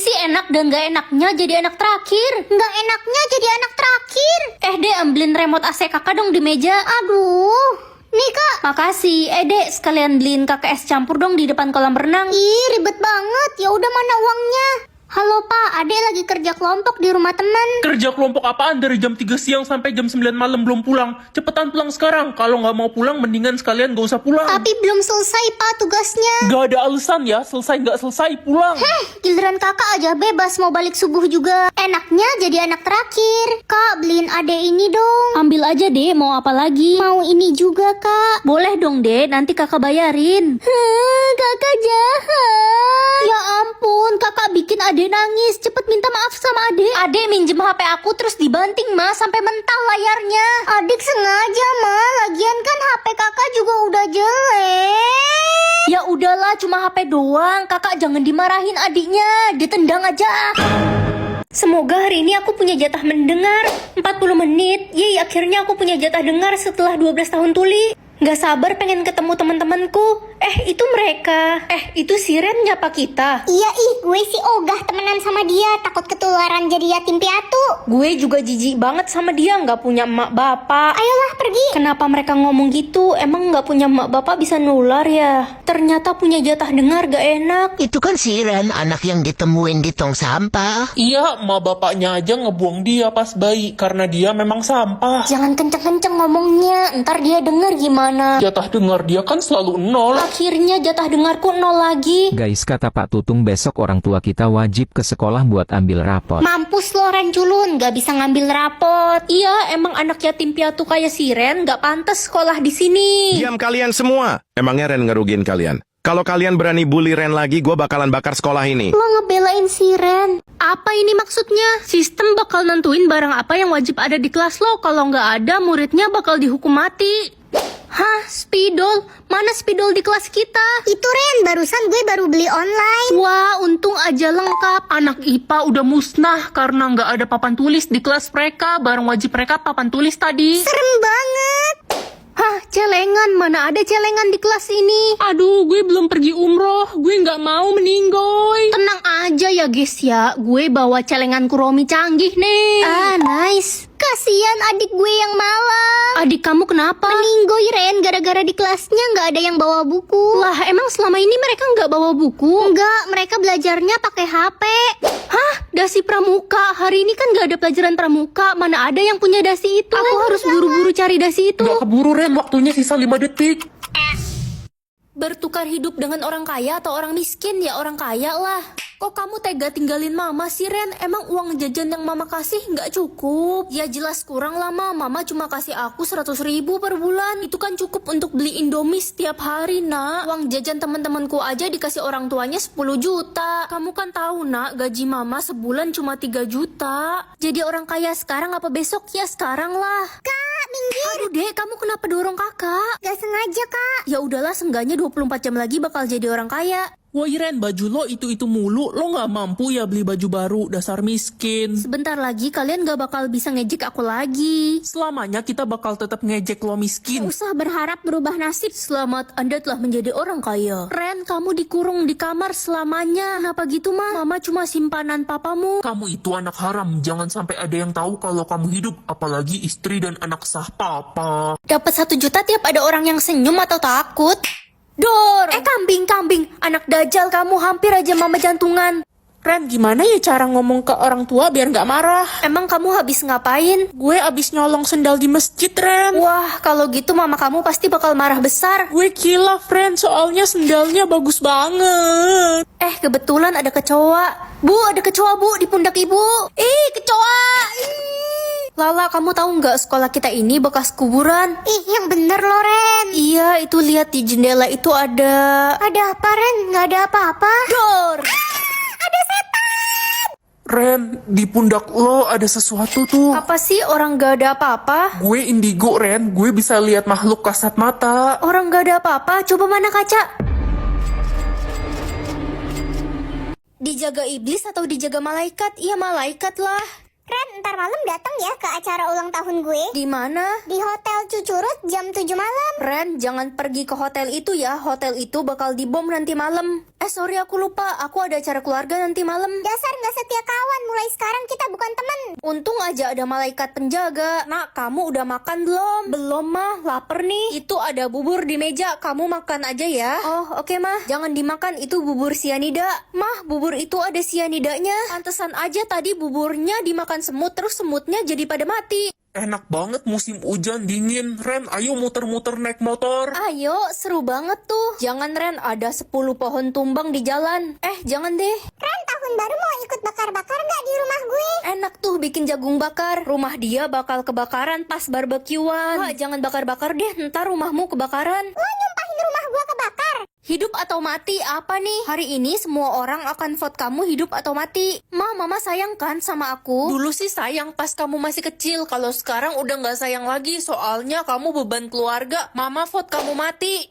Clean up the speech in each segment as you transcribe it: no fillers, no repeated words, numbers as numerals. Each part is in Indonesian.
sih enak dan gak enaknya jadi anak terakhir? Nggak enaknya jadi anak terakhir. Dek, ambilin remote AC kakak dong di meja. Aduh, nih kak. Makasih. Dek, sekalian beliin kakak es campur dong di depan kolam renang. Ih, ribet banget. Ya udah, mana uangnya? Halo pak, adek lagi kerja kelompok di rumah teman. Kerja kelompok apaan dari jam 3 siang sampai jam 9 malam belum pulang? Cepetan pulang sekarang. Kalau nggak mau pulang, mendingan sekalian gak usah pulang. Tapi belum selesai pak tugasnya. Gak ada alasan ya, selesai nggak selesai pulang. Giliran kakak aja bebas mau balik subuh juga. Enaknya jadi anak terakhir. Kak, beliin adek ini dong. Ambil aja deh, mau apa lagi? Mau ini juga kak. Boleh dong deh, nanti kakak bayarin. Kakak jahat. Ya ampun, kakak bikin adek nangis. Cepet minta maaf sama adek. Adek minjem HP aku terus dibanting mas sampai mental layarnya. Adik sengaja mah. Lagian kan HP kakak juga udah jelek. Ya udahlah, cuma HP doang. Kakak jangan dimarahin adiknya, ditendang aja. Semoga hari ini aku punya jatah mendengar 40 menit. Yeay, akhirnya aku punya jatah dengar setelah 12 tahun tuli. Gak sabar pengen ketemu teman-temanku. Itu mereka. Itu si Ren nyapa kita. Iya gue sih ogah temenan sama dia. Takut ketularan jadi yatim piatu. Gue juga jijik banget sama dia, gak punya emak bapak. Ayolah pergi. Kenapa mereka ngomong gitu? Emang gak punya emak bapak bisa nular ya? Ternyata punya jatah dengar gak enak. Itu kan si Ren, anak yang ditemuin di tong sampah. Iya, emak bapaknya aja ngebuang dia pas bayi karena dia memang sampah. Jangan kenceng-kenceng ngomongnya. Ntar dia denger gimana. Jatah dengar dia kan selalu nol. Akhirnya jatah dengarku 0 lagi. Guys, kata Pak Tutung besok orang tua kita wajib ke sekolah buat ambil rapot. Mampus lo Ren culun. Gak bisa ngambil rapot. Iya, emang anak yatim piatu kayak si Ren gak pantas sekolah di sini. Diam kalian semua. Emangnya Ren ngerugiin kalian? Kalau kalian berani bully Ren lagi, gue bakalan bakar sekolah ini. Lo ngebelain si Ren. Apa ini maksudnya? Sistem bakal nentuin barang apa yang wajib ada di kelas lo. Kalau nggak ada, muridnya bakal dihukum mati. Hah, spidol? Mana spidol di kelas kita? Itu Ren, barusan gue baru beli online. Wah, untung aja lengkap. Anak IPA udah musnah karena nggak ada papan tulis di kelas mereka. Barang wajib mereka papan tulis tadi. Serem banget. Hah, celengan? Mana ada celengan di kelas ini? Aduh, gue belum pergi umroh. Gue nggak mau meninggoy. Tenang aja ya guys ya. Gue bawa celengan Kuromi canggih nih. Nice. Kasian adik gue yang malang. Adik kamu kenapa? Meninggoy Ren, gara-gara di kelasnya nggak ada yang bawa buku. Lah, emang selama ini mereka nggak bawa buku? Enggak, mereka belajarnya pakai HP. Hah? Dasi pramuka? Hari ini kan nggak ada pelajaran pramuka. Mana ada yang punya dasi itu? Aku harus buru-buru cari dasi itu. Gak keburu Ren, waktunya sisa 5 detik. Bertukar hidup dengan orang kaya atau orang miskin? Ya orang kaya lah. Kok kamu tega tinggalin mama sih Ren? Emang uang jajan yang mama kasih nggak cukup? Ya jelas kurang lah mama cuma kasih aku 100.000 per bulan. Itu kan cukup untuk beli Indomie setiap hari nak. Uang jajan teman-temanku aja dikasih orang tuanya 10 juta. Kamu kan tahu nak, gaji mama sebulan cuma 3 juta. Jadi orang kaya sekarang apa besok? Ya sekarang lah. Kak, minggir. Aduh dek, kamu kenapa dorong kakak? Gak sengaja kak. Ya udahlah, seenggaknya 24 jam lagi bakal jadi orang kaya. Woi Ren, baju lo itu mulu. Lo gak mampu ya beli baju baru, dasar miskin. Sebentar lagi kalian gak bakal bisa ngejek aku lagi. Selamanya kita bakal tetap ngejek lo miskin. Gak usah berharap berubah nasib. Selamat, Anda telah menjadi orang kaya. Ren, kamu dikurung di kamar selamanya. Kenapa gitu mah? Mama cuma simpanan papamu. Kamu itu anak haram, jangan sampai ada yang tahu kalau kamu hidup. Apalagi istri dan anak sah papa. Dapat 1 juta tiap ada orang yang senyum atau takut? Dor! Kambing, anak dajal kamu, hampir aja mama jantungan. Ren, gimana ya cara ngomong ke orang tua biar gak marah? Emang kamu habis ngapain? Gue abis nyolong sendal di masjid, Ren. Wah, kalau gitu mama kamu pasti bakal marah besar. Gue kilaf, Ren, soalnya sendalnya bagus banget. Kebetulan ada kecoa. Bu, ada kecoa bu di pundak ibu. Kecoa! Lala, kamu tahu nggak sekolah kita ini bekas kuburan? Yang bener lo Ren. Iya, itu lihat di jendela itu ada... Ada apa Ren? Nggak ada apa-apa. Dor! Ada setan. Ren, di pundak lo ada sesuatu tuh. Apa sih orang nggak ada apa-apa? Gue indigo, Ren. Gue bisa lihat makhluk kasat mata. Orang nggak ada apa-apa, coba mana kaca? Dijaga iblis atau dijaga malaikat? Iya malaikat lah. Ren, ntar malam datang ya ke acara ulang tahun gue. Di mana? Di Hotel Cucurut jam 7 malam. Ren, jangan pergi ke hotel itu ya. Hotel itu bakal dibom nanti malam. Sorry aku lupa, aku ada acara keluarga nanti malam. Dasar nggak setia kawan, mulai sekarang kita bukan teman. Untung aja ada malaikat penjaga. Nak, kamu udah makan belum? Belum mah, lapar nih. Itu ada bubur di meja, kamu makan aja ya. Oh oke mah, jangan dimakan, itu bubur sianida. Mah, bubur itu ada sianidanya. Pantesan aja tadi buburnya dimakan semut, terus semutnya jadi pada mati. Enak banget musim hujan dingin. Ren, ayo muter-muter naik motor. Ayo, seru banget tuh. Jangan Ren, ada 10 pohon tumbang di jalan. Jangan deh. Ren, tahun baru mau ikut bakar-bakar nggak di rumah gue? Enak tuh bikin jagung bakar. Rumah dia bakal kebakaran pas barbekyuan. Wah, jangan bakar-bakar deh, ntar rumahmu kebakaran. Lo nyumpahin rumah gue kebakar. Hidup atau mati apa nih? Hari ini semua orang akan vote kamu hidup atau mati. Mama sayang kan sama aku? Dulu sih sayang pas kamu masih kecil. Kalau sekarang udah nggak sayang lagi. Soalnya kamu beban keluarga. Mama vote kamu mati.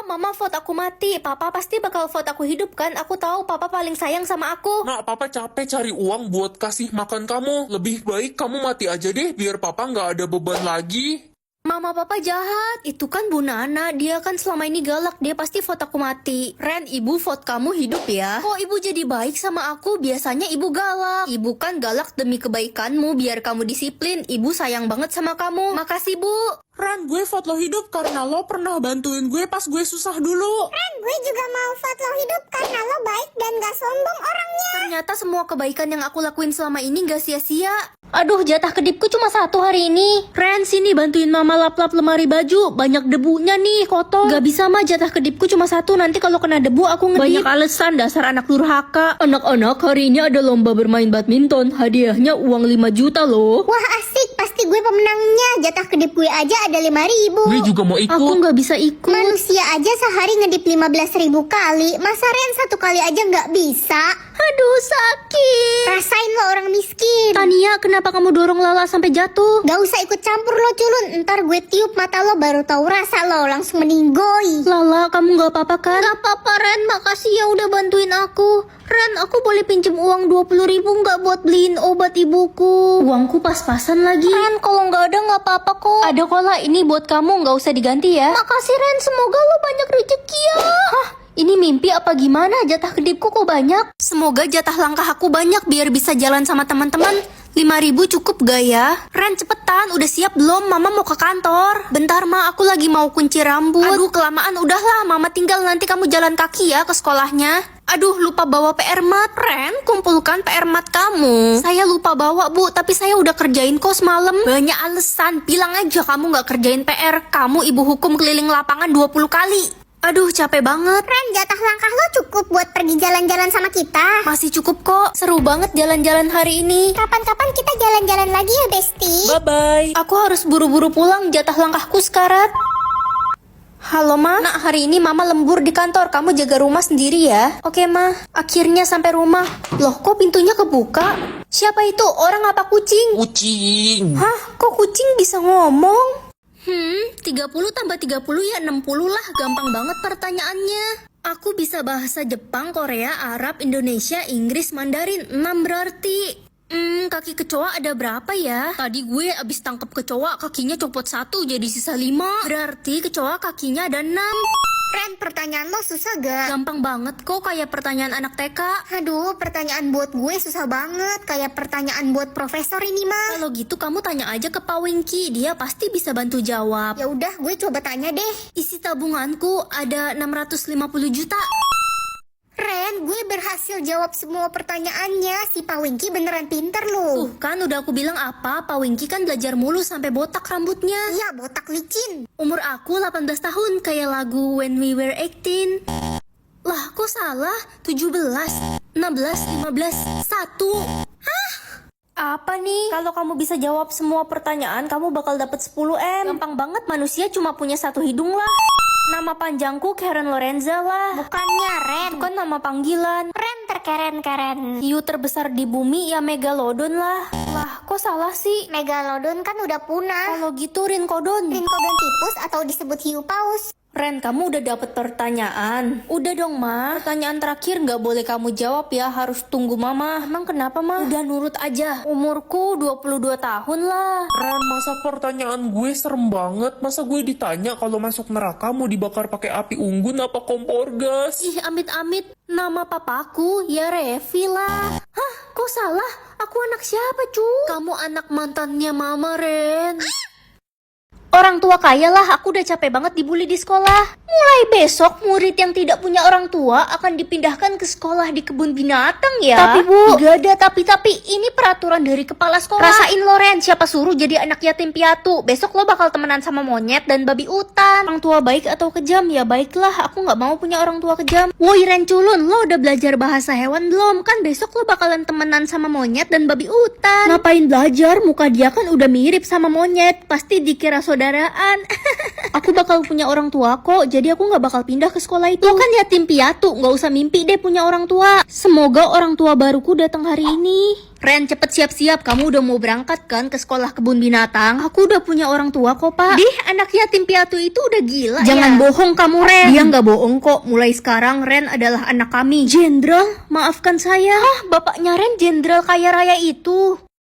Mama vote aku mati. Papa pasti bakal vote aku hidup kan? Aku tahu papa paling sayang sama aku. Nak, papa capek cari uang buat kasih makan kamu. Lebih baik kamu mati aja deh, biar papa nggak ada beban lagi. Mama papa jahat. Itu kan Bu Nana. Dia kan selama ini galak. Dia pasti vote aku mati. Ren, ibu vote kamu hidup ya. Kok ibu jadi baik sama aku? Biasanya ibu galak. Ibu kan galak demi kebaikanmu. Biar kamu disiplin. Ibu sayang banget sama kamu. Makasih Bu. Ren, gue vote lo hidup karena lo pernah bantuin gue pas gue susah dulu. Ren, gue juga mau vote lo hidup karena lo baik dan gak sombong orangnya. Ternyata semua kebaikan yang aku lakuin selama ini gak sia-sia. Aduh, jatah kedipku cuma 1 hari ini. Ren, sini bantuin mama lap-lap lemari baju. Banyak debunya nih, kotor. Gak bisa mah, jatah kedipku cuma 1. Nanti kalau kena debu aku ngedip. Banyak alasan, dasar anak durhaka. Anak-anak, hari ini ada lomba bermain badminton. Hadiahnya uang 5 juta loh. Wah asik, pasti gue pemenangnya. Jatah kedip gue aja ada 5.000. Gue juga mau ikut. Aku gak bisa ikut. Manusia aja sehari ngedip 15.000 kali. Masa Ren 1 kali aja nggak bisa? Aduh, sakit. Rasain lo orang miskin. Tania, kenapa kamu dorong Lala sampai jatuh? Gak usah ikut campur lo culun. Ntar gue tiup mata lo baru tahu rasa lo langsung meninggoy. Lala, kamu gak apa-apa kan? Gak apa-apa Ren, makasih ya udah bantuin aku. Ren, aku boleh pinjem uang 20.000 nggak buat beliin obat ibuku? Uangku pas-pasan lagi. Ren, kalau nggak ada nggak apa-apa kok. Ada kok lah, ini buat kamu, nggak usah diganti ya. Makasih Ren, semoga lo banyak rezeki ya. Hah? Ini mimpi apa gimana? Jatah kedipku kok banyak? Semoga jatah langkah aku banyak biar bisa jalan sama teman-teman. 5.000 cukup gak ya? Ren, cepetan, udah siap belum? Mama mau ke kantor. Bentar Ma, aku lagi mau kunci rambut. Aduh, kelamaan, udahlah. Mama tinggal, nanti kamu jalan kaki ya ke sekolahnya. Aduh, lupa bawa PR mat. Ren, kumpulkan PR mat kamu. Saya lupa bawa Bu, tapi saya udah kerjain kok semalam. Banyak alasan, bilang aja kamu gak kerjain PR. Kamu ibu hukum keliling lapangan 20 kali. Aduh, capek banget. Ren, jatah langkah lo cukup buat pergi jalan-jalan sama kita. Masih cukup kok. Seru banget jalan-jalan hari ini. Kapan-kapan kita jalan-jalan lagi ya, Besti. Bye-bye. Aku harus buru-buru pulang, jatah langkahku sekarat. Halo Ma, Nak, hari ini Mama lembur di kantor. Kamu jaga rumah sendiri ya. Oke Ma, akhirnya sampai rumah. Loh, kok pintunya kebuka? Siapa itu? Orang apa kucing? Kucing. Hah, kok kucing bisa ngomong? 30 tambah 30 ya 60 lah, gampang banget pertanyaannya. Aku bisa bahasa Jepang, Korea, Arab, Indonesia, Inggris, Mandarin. 6 berarti. Kaki kecoa ada berapa ya? Tadi gue abis tangkep kecoa, kakinya copot 1 jadi sisa 5. Berarti kecoa kakinya ada 6. Ren, pertanyaan lo susah gak? Gampang banget kok, kayak pertanyaan anak TK. Aduh, pertanyaan buat gue susah banget. Kayak pertanyaan buat profesor ini mah. Kalau gitu kamu tanya aja ke Pak Wingky, dia pasti bisa bantu jawab. Ya udah, gue coba tanya deh. Isi tabunganku ada 650 juta. Ren, gue berhasil jawab semua pertanyaannya. Si Pak Wingky beneran pinter loh. Tuh kan udah aku bilang apa, Pak Wingky kan belajar mulu sampai botak rambutnya. Iya, botak licin. Umur aku 18 tahun, kayak lagu When We Were 18. Lah, kok salah? 17, 16, 15, 1. Hah? Apa nih? Kalau kamu bisa jawab semua pertanyaan, kamu bakal dapet 10M. Gampang banget, manusia cuma punya 1 hidung lah. Nama panjangku Karen Lorenza lah. Bukannya Ren. Itu kan nama panggilan. Ren terkeren-keren. Hiu terbesar di bumi ya Megalodon lah. Lah, kok salah sih? Megalodon kan udah punah. Kalau gitu Rinkodon. Rinkodon tipus atau disebut hiu paus. Ren, kamu udah dapet pertanyaan? Udah dong, Ma. Pertanyaan terakhir nggak boleh kamu jawab ya, harus tunggu Mama. Emang kenapa, Ma? Udah nurut aja. Umurku 22 tahun lah. Ren, masa pertanyaan gue serem banget? Masa gue ditanya kalau masuk neraka mau dibakar pakai api unggun apa kompor gas? Ih, amit-amit. Nama papaku ya Revi lah. Hah, kok salah? Aku anak siapa, cu? Kamu anak mantannya Mama, Ren. Orang tua kaya lah, aku udah capek banget dibully di sekolah. Mulai besok, murid yang tidak punya orang tua akan dipindahkan ke sekolah di kebun binatang ya. Tapi Bu, gak ada tapi ini peraturan dari kepala sekolah. Rasain lo Ren, siapa suruh jadi anak yatim piatu. Besok lo bakal temenan sama monyet dan babi hutan. Orang tua baik atau kejam? Ya baiklah, aku gak mau punya orang tua kejam. Woi Ren culun, lo udah belajar bahasa hewan belum? Kan besok lo bakalan temenan sama monyet dan babi hutan. Ngapain belajar? Muka dia kan udah mirip sama monyet. Pasti dikira saudaraan. Aku bakal punya orang tua kok, jadi aku gak bakal pindah ke sekolah itu. Lo kan yatim piatu, gak usah mimpi deh punya orang tua. Semoga orang tua baruku datang hari ini. Ren, cepet siap-siap, kamu udah mau berangkat kan ke sekolah kebun binatang? Aku udah punya orang tua kok, Pak. Dih, anak yatim piatu itu udah gila. Jangan bohong kamu, Ren. Dia gak bohong kok, mulai sekarang Ren adalah anak kami. Jenderal, maafkan saya. Hah, bapaknya Ren jenderal kaya raya itu?